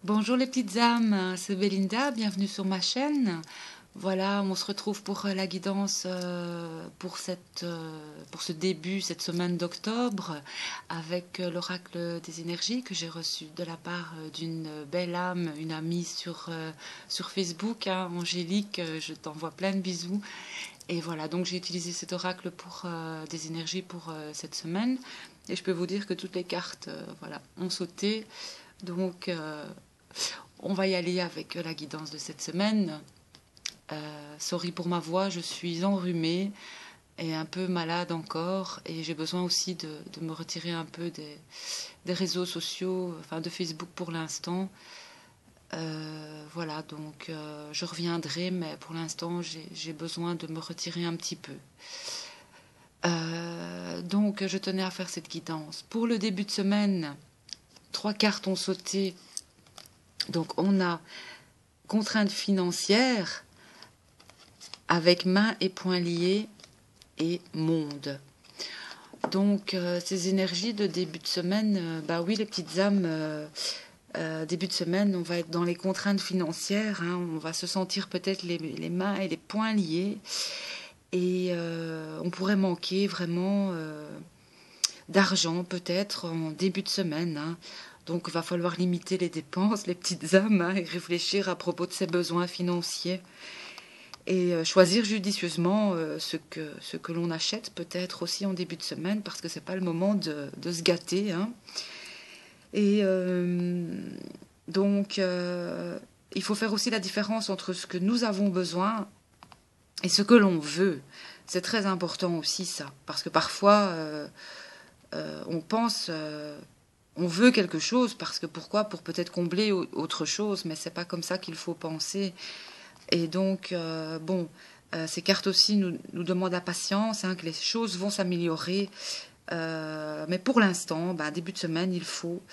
Bonjour les petites âmes, c'est Belinda, bienvenue sur ma chaîne. Voilà, on se retrouve pour la guidance pour ce début, cette semaine d'octobre, avec l'oracle des énergies que j'ai reçu de la part d'une belle âme, une amie sur Facebook, hein, Angélique, je t'envoie plein de bisous. Et voilà, donc j'ai utilisé cet oracle pour des énergies pour cette semaine. Et je peux vous dire que toutes les cartes voilà, ont sauté. Donc, on va y aller avec la guidance de cette semaine. Sorry pour ma voix, je suis enrhumée et un peu malade encore. Et j'ai besoin aussi de me retirer un peu des réseaux sociaux, enfin de Facebook pour l'instant. Voilà, donc je reviendrai, mais pour l'instant, j'ai besoin de me retirer un petit peu. Donc, je tenais à faire cette guidance. Pour le début de semaine, 3 cartes ont sauté. Donc, on a contrainte financière avec main et poings liés et monde. Donc, ces énergies de début de semaine, bah oui, les petites âmes, début de semaine, on va être dans les contraintes financières, hein, on va se sentir peut-être les mains et les poings liés, et on pourrait manquer vraiment d'argent peut-être en début de semaine, hein. Donc, il va falloir limiter les dépenses, les petites âmes, hein, et réfléchir à propos de ses besoins financiers. Et choisir judicieusement ce que l'on achète peut-être aussi en début de semaine, parce que c'est pas le moment de se gâter, hein. Et donc, il faut faire aussi la différence entre ce que nous avons besoin et ce que l'on veut. C'est très important aussi ça, parce que parfois on pense, on veut quelque chose parce que pourquoi? Pour peut-être combler autre chose, mais c'est pas comme ça qu'il faut penser. Et donc bon, ces cartes aussi nous demandent la patience, hein, que les choses vont s'améliorer. Mais pour l'instant, ben, début de semaine, il faut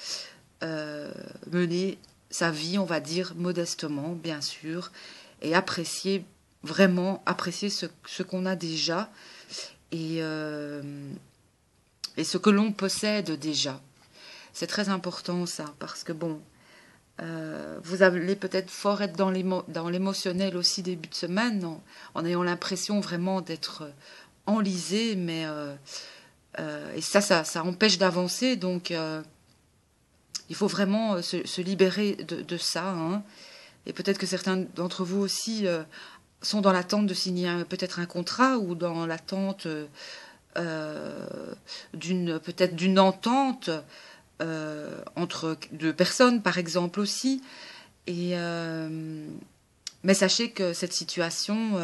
mener sa vie, on va dire, modestement, bien sûr, et apprécier, vraiment apprécier ce qu'on a déjà et ce que l'on possède déjà. C'est très important ça, parce que bon, vous allez peut-être fort être dans l'émotionnel aussi début de semaine, en ayant l'impression vraiment d'être enlisé, mais et ça empêche d'avancer, donc il faut vraiment se libérer de ça, hein. Et peut-être que certains d'entre vous aussi sont dans l'attente de signer peut-être un contrat ou dans l'attente peut-être d'une entente entre deux personnes, par exemple aussi. Et mais sachez que cette situation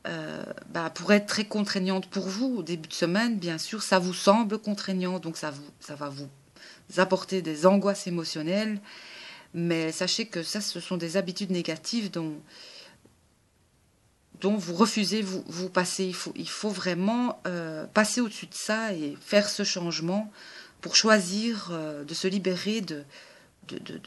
bah, pourrait être très contraignante pour vous au début de semaine. Bien sûr, ça vous semble contraignant, donc ça va vous apporter des angoisses émotionnelles. Mais sachez que ça, ce sont des habitudes négatives dont vous refusez vous passer. Il faut vraiment passer au-dessus de ça et faire ce changement pour choisir de se libérer de, de, de,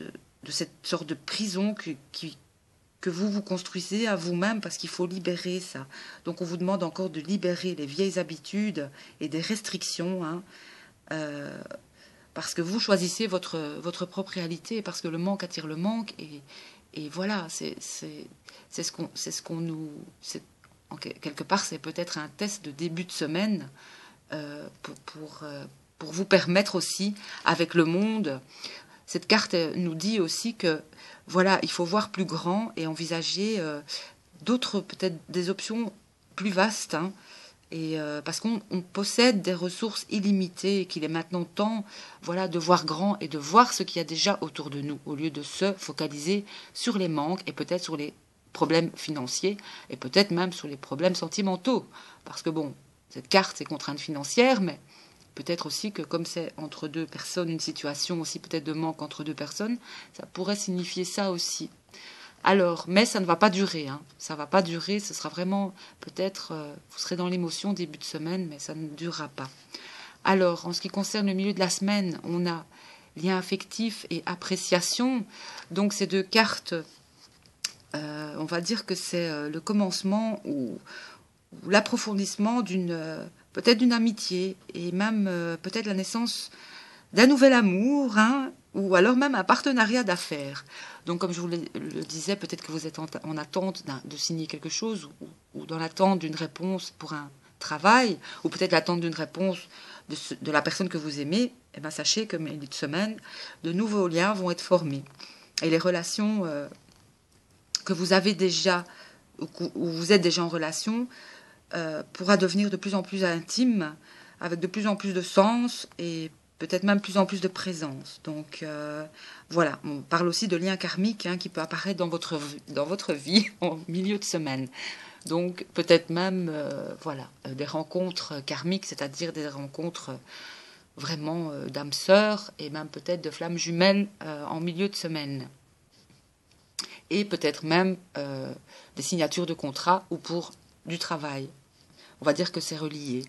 de cette sorte de prison que vous vous construisez à vous-même, parce qu'il faut libérer ça. Donc on vous demande encore de libérer les vieilles habitudes et des restrictions, hein, parce que vous choisissez votre propre réalité, parce que le manque attire le manque, et voilà, c'est ce qu'on nous... Quelque part, c'est peut-être un test de début de semaine pour vous permettre aussi, avec le monde, cette carte nous dit aussi que, voilà, il faut voir plus grand et envisager d'autres, peut-être des options plus vastes, hein, et parce qu'on possède des ressources illimitées et qu'il est maintenant temps, voilà, de voir grand et de voir ce qu'il y a déjà autour de nous, au lieu de se focaliser sur les manques et peut-être sur les problèmes financiers et peut-être même sur les problèmes sentimentaux. Parce que bon, cette carte, c'est contrainte financière, mais peut-être aussi que comme c'est entre deux personnes, une situation aussi peut-être de manque entre deux personnes, ça pourrait signifier ça aussi. Alors, mais ça ne va pas durer, hein. Ça ne va pas durer, ce sera vraiment, peut-être, vous serez dans l'émotion début de semaine, mais ça ne durera pas. Alors, en ce qui concerne le milieu de la semaine, on a lien affectif et appréciation. Donc, ces deux cartes, on va dire que c'est le commencement ou l'approfondissement peut-être d'une amitié, et même peut-être la naissance d'un nouvel amour, hein, ou alors même un partenariat d'affaires. Donc, comme je vous le disais, peut-être que vous êtes en attente de signer quelque chose ou dans l'attente d'une réponse pour un travail, ou peut-être l'attente d'une réponse de la personne que vous aimez. Eh bien, sachez que milieu de semaine, de nouveaux liens vont être formés. Et les relations que vous avez déjà, ou vous êtes déjà en relation, pourra devenir de plus en plus intime, avec de plus en plus de sens et peut-être même plus en plus de présence. Donc voilà, on parle aussi de liens karmiques qui peut apparaître dans votre vie en milieu de semaine. Donc peut-être même des rencontres karmiques, c'est-à-dire des rencontres vraiment d'âmes sœurs et même peut-être de flammes jumelles en milieu de semaine. Et peut-être même des signatures de contrats ou pour du travail. On va dire que c'est relié.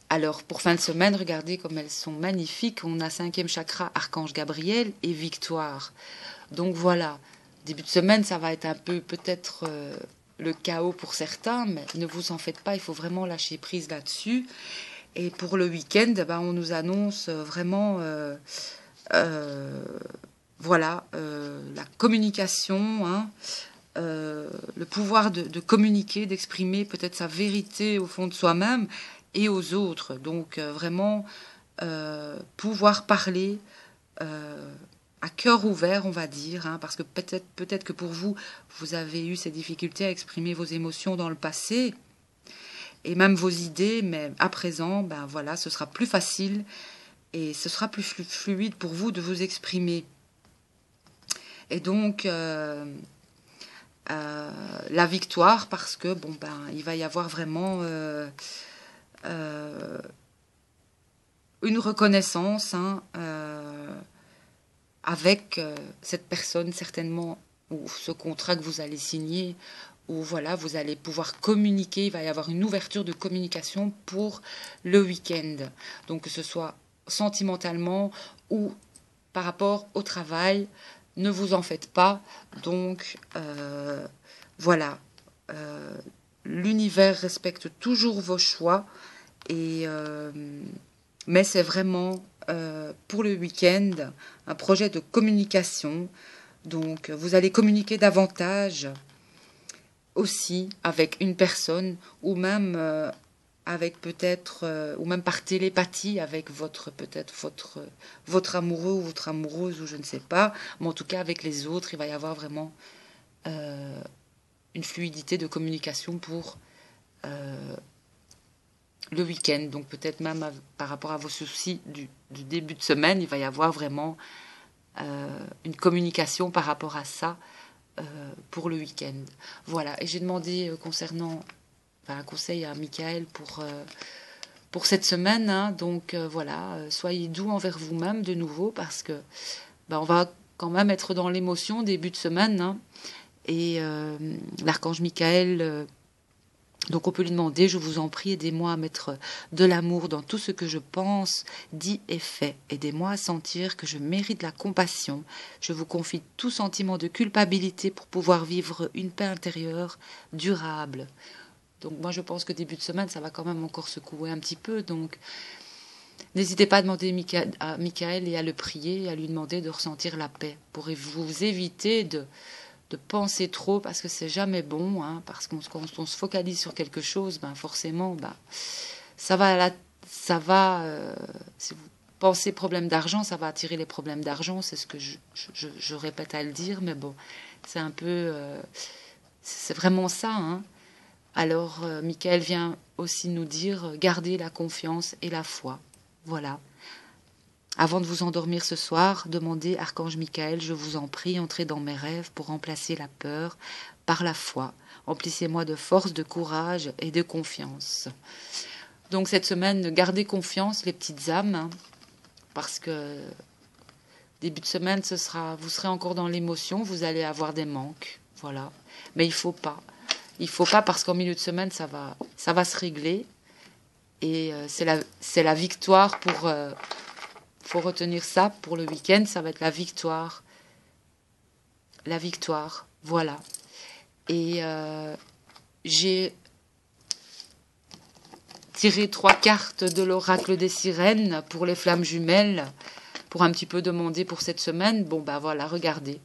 Alors, pour fin de semaine, regardez comme elles sont magnifiques. On a 5e chakra, Archange Gabriel et Victoire. Donc voilà, début de semaine, ça va être un peu peut-être le chaos pour certains, mais ne vous en faites pas, il faut vraiment lâcher prise là-dessus. Et pour le week-end, on nous annonce vraiment la communication, le pouvoir de communiquer, d'exprimer peut-être sa vérité au fond de soi-même et aux autres. Donc vraiment pouvoir parler à cœur ouvert, on va dire, parce que peut-être que pour vous, vous avez eu ces difficultés à exprimer vos émotions dans le passé et même vos idées, mais à présent, ce sera plus facile et ce sera plus fluide pour vous de vous exprimer. Et donc la victoire, parce que il va y avoir vraiment une reconnaissance avec cette personne certainement, ou ce contrat que vous allez signer, où voilà, vous allez pouvoir communiquer, il va y avoir une ouverture de communication pour le week-end. Donc que ce soit sentimentalement ou par rapport au travail, ne vous en faites pas. Donc l'univers respecte toujours vos choix, mais c'est vraiment pour le week-end un projet de communication. Donc vous allez communiquer davantage aussi avec une personne ou même avec peut-être ou même par télépathie avec votre amoureux ou votre amoureuse ou je ne sais pas, mais en tout cas avec les autres, il va y avoir vraiment une fluidité de communication pour le week-end. Donc peut-être même par rapport à vos soucis du début de semaine, il va y avoir vraiment une communication par rapport à ça pour le week-end. Voilà, et j'ai demandé concernant un conseil à Michael pour cette semaine. Donc soyez doux envers vous-même de nouveau, parce que on va quand même être dans l'émotion début de semaine. Et l'archange Michael, donc on peut lui demander: je vous en prie, aidez-moi à mettre de l'amour dans tout ce que je pense, dis et fais. Aidez-moi à sentir que je mérite la compassion. Je vous confie tout sentiment de culpabilité pour pouvoir vivre une paix intérieure durable. Donc moi je pense que début de semaine, ça va quand même encore secouer un petit peu. Donc n'hésitez pas à demander à Michael et à le prier et à lui demander de ressentir la paix pour vous éviter de penser trop, parce que c'est jamais bon, parce qu'on quand on se focalise sur quelque chose, forcément, ça va, si vous pensez problème d'argent, ça va attirer les problèmes d'argent, c'est ce que je répète à le dire, mais bon, c'est un peu, c'est vraiment ça. Alors, Michael vient aussi nous dire: gardez la confiance et la foi. Voilà. Avant de vous endormir ce soir, demandez: Archange Michael, je vous en prie, entrez dans mes rêves pour remplacer la peur par la foi. Remplissez-moi de force, de courage et de confiance. Donc cette semaine, gardez confiance, les petites âmes, parce que début de semaine, vous serez encore dans l'émotion, vous allez avoir des manques, voilà. Mais il faut pas. Il faut pas, parce qu'en milieu de semaine, ça va se régler. Et c'est la victoire pour... faut retenir ça pour le week-end, ça va être la victoire. La victoire, voilà. Et j'ai tiré 3 cartes de l'oracle des sirènes pour les flammes jumelles. pour un petit peu demander pour cette semaine. Bon, ben voilà, regardez.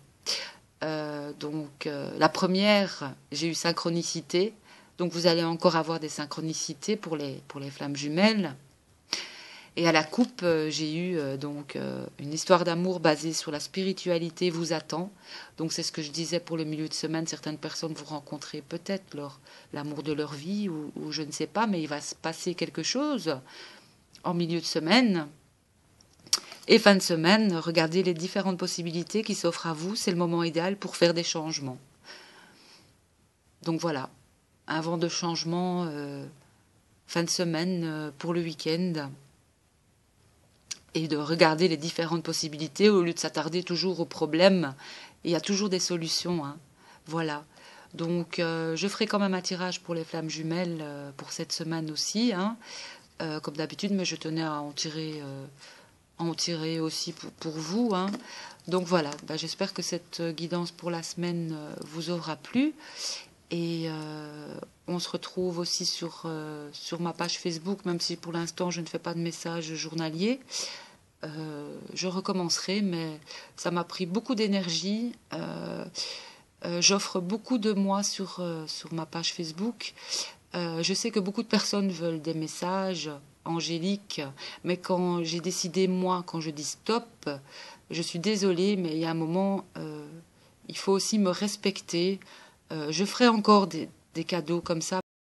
La première, j'ai eu synchronicité. Donc vous allez encore avoir des synchronicités pour les flammes jumelles. Et à la coupe, j'ai eu une histoire d'amour basée sur la spiritualité vous attend. Donc c'est ce que je disais pour le milieu de semaine. Certaines personnes vous rencontrez peut-être l'amour de leur vie ou je ne sais pas, mais il va se passer quelque chose en milieu de semaine. Et fin de semaine, regardez les différentes possibilités qui s'offrent à vous. C'est le moment idéal pour faire des changements. Donc voilà, un vent de changement fin de semaine pour le week-end. Et de regarder les différentes possibilités au lieu de s'attarder toujours aux problèmes. Il y a toujours des solutions. Hein. Voilà. Donc je ferai quand même un tirage pour les flammes jumelles pour cette semaine aussi. Hein. Comme d'habitude, mais je tenais à en tirer aussi pour vous. Hein. Donc voilà, j'espère que cette guidance pour la semaine vous aura plu. Et on se retrouve aussi sur ma page Facebook, même si pour l'instant je ne fais pas de messages journaliers. Je recommencerai, mais ça m'a pris beaucoup d'énergie. J'offre beaucoup de moi sur ma page Facebook. Je sais que beaucoup de personnes veulent des messages angéliques, mais quand j'ai décidé, moi, quand je dis stop, je suis désolée, mais il y a un moment, il faut aussi me respecter. Je ferai encore des cadeaux comme ça.